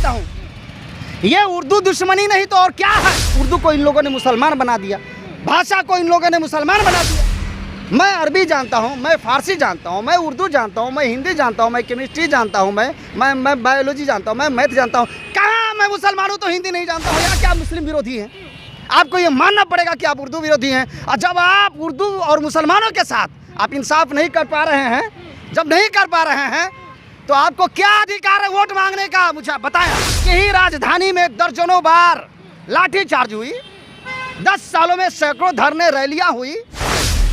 चाहता हूँ, ये उर्दू दुश्मनी नहीं तो और क्या है। उर्दू को इन लोगों ने मुसलमान बना दिया, भाषा को इन लोगों ने मुसलमान बना दिया। मैं अरबी जानता हूँ, मैं फारसी जानता हूँ, मैं उर्दू जानता हूँ, मैं हिंदी जानता हूँ, मैं केमिस्ट्री जानता हूँ, मैं बायोलॉजी जानता हूँ, मैं मैथ जानता हूँ। कहाँ मैं मुसलमान हूँ तो हिंदी नहीं जानता हूँ यार? क्या मुस्लिम विरोधी हैं? आपको ये मानना पड़ेगा कि आप उर्दू विरोधी हैं। और जब आप उर्दू और मुसलमानों के साथ आप इंसाफ नहीं कर पा रहे हैं, जब नहीं कर पा रहे हैं, तो आपको क्या अधिकार है वोट मांगने का? मुझे बताया। यही राजधानी में दर्जनों बार लाठीचार्ज हुई, 10 सालों में सैकड़ों धरने रैलियां हुई।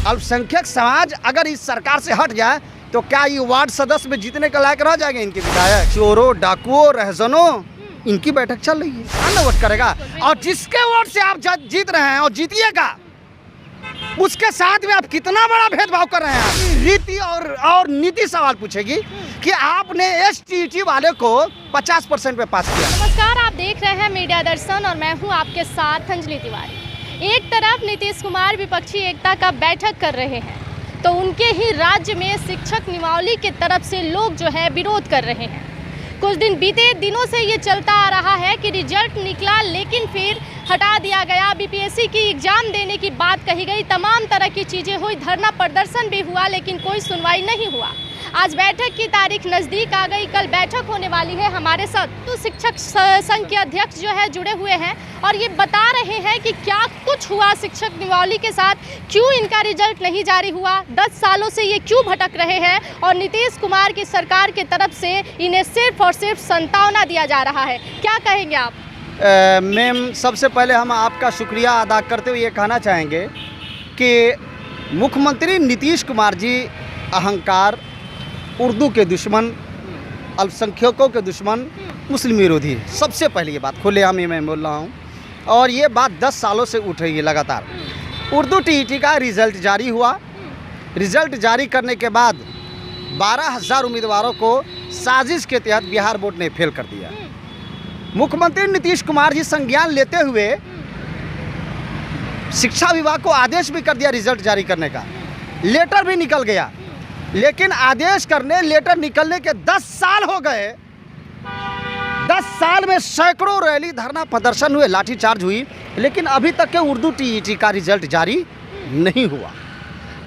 अल्पसंख्यक समाज अगर इस सरकार से हट जाए तो क्या ये वार्ड सदस्य में जीतने के लायक रह जाएंगे? इनके विधायक चोरों, डाकुओं, रहजनों, इनकी बैठक चल रही है। कौन वोट करेगा? और जिसके वोट से आप जीत रहे हैं और जीतिएगा, उसके साथ में आप कितना बड़ा भेदभाव कर रहे हैं। रीति और नीति सवाल पूछेगी कि आपने STT वाले को 50% पे पास किया। नमस्कार, आप देख रहे हैं मीडिया दर्शन और मैं हूं आपके साथ अंजलि तिवारी। एक तरफ नीतीश कुमार विपक्षी एकता का बैठक कर रहे हैं, तो उनके ही राज्य में शिक्षक नियमावली के तरफ से लोग जो है विरोध कर रहे हैं। कुछ दिन बीते दिनों से ये चलता आ रहा है कि रिजल्ट निकला लेकिन फिर हटा दिया गया, BPSC की एग्ज़ाम देने की बात कही गई, तमाम तरह की चीज़ें हुई, धरना प्रदर्शन भी हुआ लेकिन कोई सुनवाई नहीं हुआ। आज बैठक की तारीख नज़दीक आ गई, कल बैठक होने वाली है। हमारे साथ तो शिक्षक संघ के अध्यक्ष जो है जुड़े हुए हैं और ये बता रहे हैं कि क्या कुछ हुआ शिक्षक नियमावली के साथ, क्यों इनका रिजल्ट नहीं जारी हुआ, 10 सालों से ये क्यों भटक रहे हैं और नीतीश कुमार की सरकार की तरफ से इन्हें सिर्फ और सिर्फ संतावना दिया जा रहा है। क्या कहेंगे आप? मैम, सबसे पहले हम आपका शुक्रिया अदा करते हुए ये कहना चाहेंगे कि मुख्यमंत्री नीतीश कुमार जी अहंकार, उर्दू के दुश्मन, अल्पसंख्यकों के दुश्मन, मुस्लिम विरोधी है। सबसे पहले ये बात खुलेआम मैं बोल रहा हूँ और ये बात 10 सालों से उठ रही है लगातार। उर्दू TET का रिज़ल्ट जारी हुआ। रिज़ल्ट जारी करने के बाद 12,000 उम्मीदवारों को साजिश के तहत बिहार बोर्ड ने फेल कर दिया। मुख्यमंत्री नीतीश कुमार जी संज्ञान लेते हुए शिक्षा विभाग को आदेश भी कर दिया रिज़ल्ट जारी करने का, लेटर भी निकल गया। लेकिन आदेश करने, लेटर निकलने के 10 साल हो गए। 10 साल में सैकड़ों रैली, धरना प्रदर्शन हुए, लाठीचार्ज हुई, लेकिन अभी तक के उर्दू TET का रिजल्ट जारी नहीं हुआ।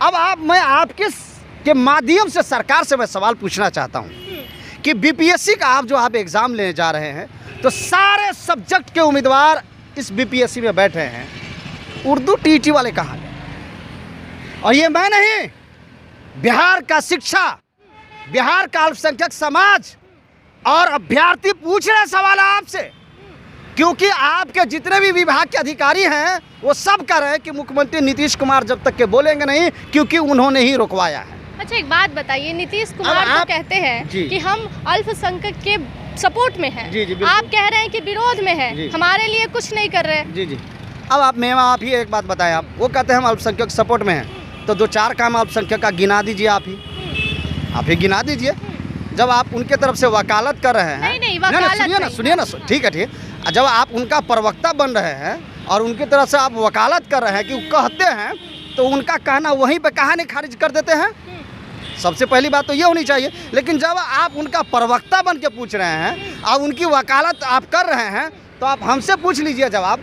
अब मैं आपके माध्यम से सरकार से मैं सवाल पूछना चाहता हूं कि BPSC का आप एग्ज़ाम लेने जा रहे हैं तो सारे सब्जेक्ट के उम्मीदवार इस BPSC में बैठे हैं, उर्दू TET वाले कहाँ गए? और ये मैं नहीं, बिहार का शिक्षा, बिहार का अल्पसंख्यक समाज और अभ्यर्थी पूछ रहे सवाल आपसे, क्योंकि आपके जितने भी विभाग के अधिकारी हैं वो सब कह रहे हैं कि मुख्यमंत्री नीतीश कुमार जब तक के बोलेंगे नहीं, क्योंकि उन्होंने ही रुकवाया है। अच्छा, एक बात बताइए, नीतीश कुमार तो कहते हैं कि हम अल्पसंख्यक के सपोर्ट में हैं। जी, आप कह रहे हैं कि विरोध में हैं, हमारे लिए कुछ नहीं कर रहे। जी। अब आप ही एक बात बताएं। आप वो कहते हैं हम अल्पसंख्यक सपोर्ट में हैं, तो 2-4 काम अल्पसंख्यक का गिना दीजिए। आप ही गिना दीजिए। जब आप उनके तरफ से वकालत कर रहे हैं, नहीं, सुनिए ना, ठीक है। जब आप उनका प्रवक्ता बन रहे हैं और उनकी तरफ से आप वकालत कर रहे हैं कि वो कहते हैं, तो उनका कहना वहीं पे कहानी खारिज कर देते हैं। सबसे पहली बात तो ये होनी चाहिए। लेकिन जब आप उनका प्रवक्ता बन के पूछ रहे हैं और उनकी वकालत आप कर रहे हैं, तो आप हमसे पूछ लीजिए जवाब।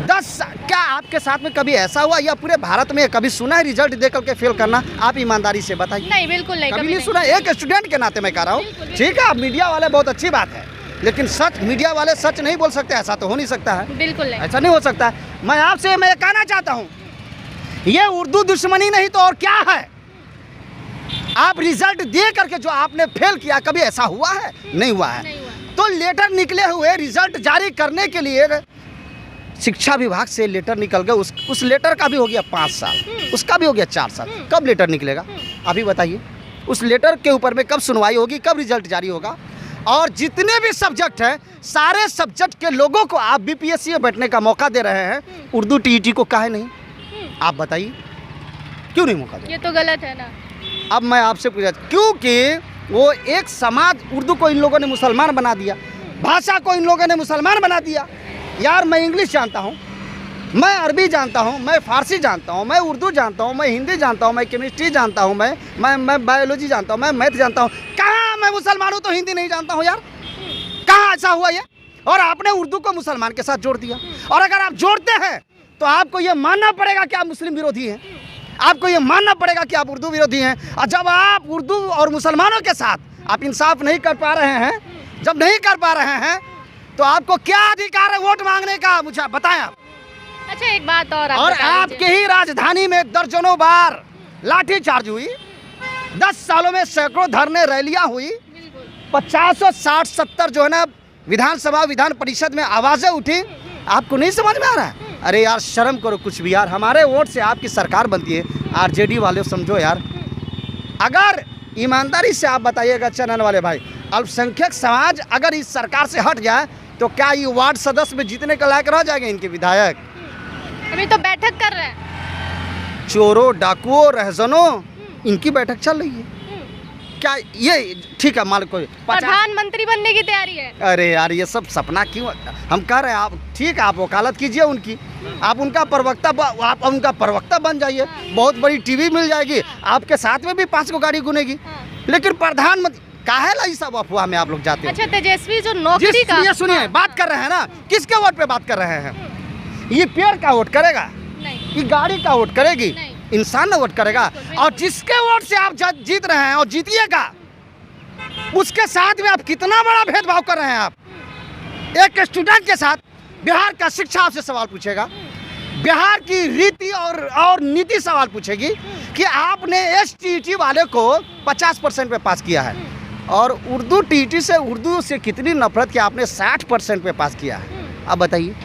10 क्या आपके साथ में कभी ऐसा हुआ या पूरे भारत में कभी सुना है रिजल्ट दे करके फेल करना? आप ईमानदारी से बताइए। नहीं, बिल्कुल नहीं, कभी नहीं सुना। एक स्टूडेंट के नाते मैं कह रहा हूँ। ठीक है, मीडिया वाले बहुत अच्छी बात है, लेकिन सच, मीडिया वाले सच नहीं बोल सकते, ऐसा तो हो नहीं सकता है। बिल्कुल नहीं, ऐसा नहीं हो सकता है। मैं आपसे मैं कहना चाहता हूँ, ये उर्दू दुश्मनी नहीं तो और क्या है। आप रिजल्ट दे करके जो आपने फेल किया, कभी ऐसा हुआ है? नहीं हुआ है। तो लेटर निकले हुए, रिजल्ट जारी करने के लिए शिक्षा विभाग से लेटर निकल गया। उस लेटर का भी हो गया 5 साल, उसका भी हो गया 4 साल। कब लेटर निकलेगा अभी बताइए? उस लेटर के ऊपर में कब सुनवाई होगी, कब रिजल्ट जारी होगा? और जितने भी सब्जेक्ट हैं, सारे सब्जेक्ट के लोगों को आप BPSC में बैठने का मौका दे रहे हैं, उर्दू TET को काहे नहीं? आप बताइए, क्यों नहीं मौका दे? ये तो गलत है ना। अब मैं आपसे पूछा, क्योंकि वो एक समाज, उर्दू को इन लोगों ने मुसलमान बना दिया, भाषा को इन लोगों ने मुसलमान बना दिया। यार, मैं इंग्लिश जानता हूँ, मैं अरबी जानता हूँ, मैं फारसी जानता हूँ, मैं उर्दू जानता हूँ, मैं हिंदी जानता हूँ, मैं केमिस्ट्री जानता हूँ, मैं बायोलॉजी जानता हूँ, मैं मैथ जानता हूँ। कहाँ मैं मुसलमान हूँ तो हिंदी नहीं जानता हूँ यार? कहाँ ऐसा हुआ ये? और आपने उर्दू को मुसलमान के साथ जोड़ दिया। और अगर आप जोड़ते हैं तो आपको ये मानना पड़ेगा कि आप मुस्लिम विरोधी हैं, आपको ये मानना पड़ेगा कि आप उर्दू विरोधी हैं। और जब आप उर्दू और मुसलमानों के साथ आप इंसाफ नहीं कर पा रहे हैं, जब नहीं कर पा रहे हैं, तो आपको क्या अधिकार है वोट मांगने का, मुझे बताएं आप। अच्छा एक बात और आपके ही राजधानी में दर्जनों बार लाठीचार्ज हुई, 10 सालों में सैकड़ों धरने रैलियां हुई, 50 60 70 जो है ना विधानसभा विधान परिषद में आवाजें उठी। आपको नहीं समझ में आ रहा है? अरे यार शर्म करो कुछ भी यार, हमारे वोट से आपकी सरकार बनती है। आरजेडी वाले समझो यार, अगर ईमानदारी से आप बताइएगा चैनल वाले भाई, अल्पसंख्यक समाज अगर इस सरकार से हट जाए तो क्या ये वार्ड सदस्य में जीतने के लायक रह जाएंगे इनके विधायक? अभी तो बैठक कर रहे हैं। चोरों डाकुओं रहजनों इनकी बैठक चल रही है। क्या ये ठीक है? मान कोई प्रधानमंत्री बनने की तैयारी है। अरे यार ये सब सपना क्यों? हम कह रहे हैं आप ठीक है, आप वकालत कीजिए उनकी, आप उनका प्रवक्ता बन जाइए, बहुत बड़ी टीवी मिल जाएगी, आपके साथ में भी 5 को गाड़ी गुनेगी। लेकिन प्रधानमंत्री काहे ला सब अफवाह में आप लोग जाते हैं? अच्छा तेजस्वी जो नौकरी का, ये सुनिए बात कर रहे हैं ना, किसके वोट पे बात कर रहे हैं? ये पेड़ का वोट करेगा? नहीं। ये गाड़ी का वोट करेगी? नहीं। इंसान ना वोट करेगा। और जिसके वोट से आप जीत रहे हैं और जीतिएगा, उसके साथ में आप कितना बड़ा भेदभाव कर रहे हैं। आप एक स्टूडेंट के साथ बिहार का शिक्षा आपसे सवाल पूछेगा, बिहार की रीति और नीति सवाल पूछेगी कि आपने STET वाले को 50% पे पास किया है और उर्दू TET से उर्दू से कितनी नफरत कि आपने 60% पे पास किया है। अब बताइए,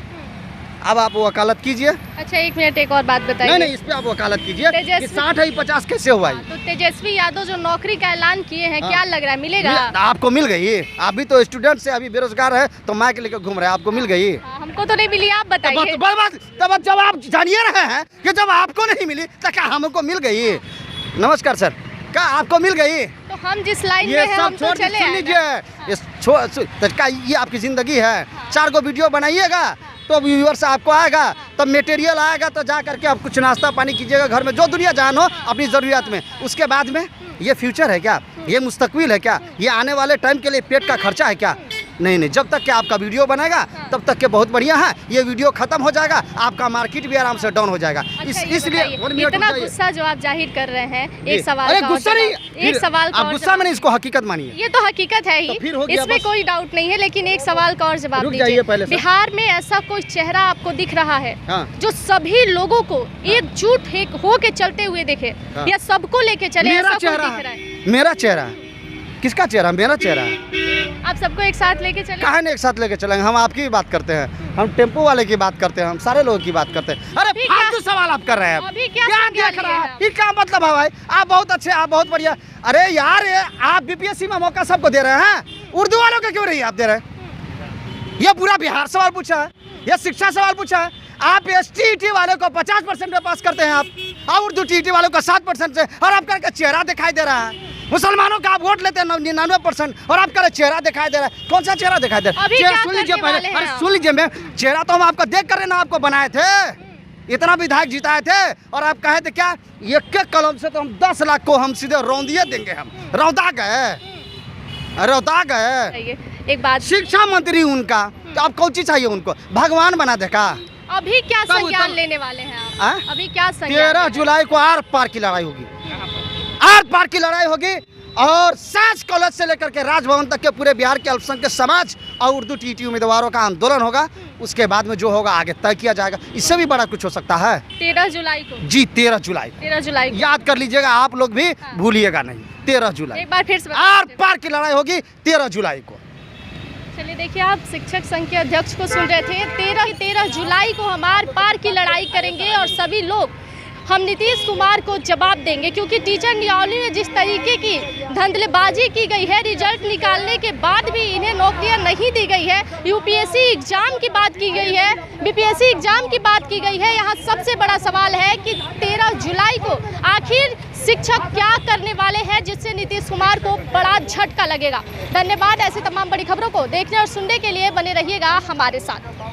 अब आप वकालत कीजिए। अच्छा 1 मिनट एक और बात बताइए। नहीं इस पे आप वकालत कीजिए कि 60 है 50 कैसे हुआ? तो तेजस्वी यादव जो नौकरी का ऐलान किए हैं, क्या लग रहा है मिलेगा? आपको मिल गई? आप भी तो स्टूडेंट से अभी बेरोजगार है तो माइक लेकर घूम रहे हैं, आपको मिल गई? हमको तो नहीं मिली, आप बताइए। तब जब आप जानिए रहे हैं कि जब आपको नहीं मिली तो क्या हमको मिल गई? नमस्कार सर, क्या आपको मिल गई? तो हम जिस लाइन में हैं हम तो चले आए ना। ये आपकी जिंदगी है। 4 को वीडियो बनाइएगा तो व्यूअर्स आपको आएगा, तब मटेरियल आएगा, तो जा करके आप कुछ नाश्ता पानी कीजिएगा घर में, जो दुनिया जान हो अपनी ज़रूरियात में। उसके बाद में ये फ्यूचर है क्या? ये मुस्तकबिल है क्या? ये आने वाले टाइम के लिए पेट का खर्चा है क्या? नहीं, जब तक कि आपका वीडियो बनेगा तब तक के बहुत बढ़िया है। ये वीडियो खत्म हो जाएगा, आपका मार्केट भी आराम से डाउन हो जाएगा। इसलिए इतना गुस्सा जो आप जाहिर कर रहे हैं, एक सवाल अरे गुस्सा नहीं, एक सवाल आप गुस्सा में नहीं, इसको हकीकत मानिए। ये तो हकीकत है ही, इसमें कोई डाउट नहीं है। लेकिन एक सवाल का और जवाब दीजिए, बिहार में ऐसा कोई चेहरा आपको दिख रहा है जो सभी लोगों को एकजुट हो के चलते हुए देखे, या सबको लेके चले? मेरा चेहरा? किसका चेहरा? मेरा चेहरा है। आप सबको एक साथ लेके चले? कहाँ नहीं एक साथ लेके चलेंगे? हम आपकी भी बात करते हैं, हम टेम्पो वाले की बात करते हैं, हम सारे लोगों की बात करते हैं। अरे फालतू सवाल आप कर रहे हैं। अभी क्या देख रहा है? ये क्या मतलब है भाई? आप बहुत अच्छे, आप बहुत बढ़िया। अरे यार आप BPSC में मौका सबको दे रहे हैं, उर्दू वालों को क्यों नहीं आप दे रहे हैं? ये पूरा बिहार सवाल पूछा है, ये शिक्षा सवाल पूछा है। आप STET वाले को 50% पे पास करते हैं आप, और उर्दू TET वालों को 7% से, और आपका चेहरा दिखाई दे रहा है। मुसलमानों का आप वोट लेते हैं 99% और आपका चेहरा दिखाई दे रहा है। कौन सा चेहरा दिखाई दे रहा है? सुन लीजिए पहले, अरे सुन लीजिए, मैं चेहरा तो हम आपका देख कर ना आपको बनाए थे, इतना विधायक जिताए थे, और आप कहे थे क्या एक कलम से तो हम 10 लाख को हम सीधे रौंदिए देंगे। हम रौदा गए। एक बात, शिक्षा मंत्री उनका, तो आप कौन चीज चाहिए उनको? भगवान बना देखा? अभी क्या संज्ञान लेने वाले हैं आप? अभी क्या संज्ञान? 13 जुलाई को आर पार की लड़ाई होगी, आर पार की लड़ाई होगी, और सास कॉलेज से लेकर के राजभवन तक के पूरे बिहार के अल्पसंख्यक समाज और उर्दू TET उम्मीदवारों का आंदोलन होगा। उसके बाद में जो होगा आगे तय किया जाएगा। इससे भी बड़ा कुछ हो सकता है। 13 जुलाई को? जी 13 जुलाई याद कर लीजिएगा, आप लोग भी भूलिएगा नहीं। 13 जुलाई एक बार फिर से आर पार की लड़ाई होगी 13 जुलाई को। चलिए देखिए, आप शिक्षक संघ के अध्यक्ष को सुन रहे थे। 13 जुलाई को हम आर पार की लड़ाई करेंगे और सभी लोग हम नीतीश कुमार को जवाब देंगे, क्योंकि टीचर नियावली में जिस तरीके की धंधलेबाजी की गई है, रिजल्ट निकालने के बाद भी इन्हें नौकरियां नहीं दी गई है, UPSC एग्जाम की बात की गई है, BPSC एग्जाम की बात की गई है। यहाँ सबसे बड़ा सवाल है कि 13 जुलाई को आखिर शिक्षक क्या करने वाले हैं जिससे नीतीश कुमार को बड़ा झटका लगेगा। धन्यवाद। ऐसी तमाम बड़ी खबरों को देखने और सुनने के लिए बने रहिएगा हमारे साथ।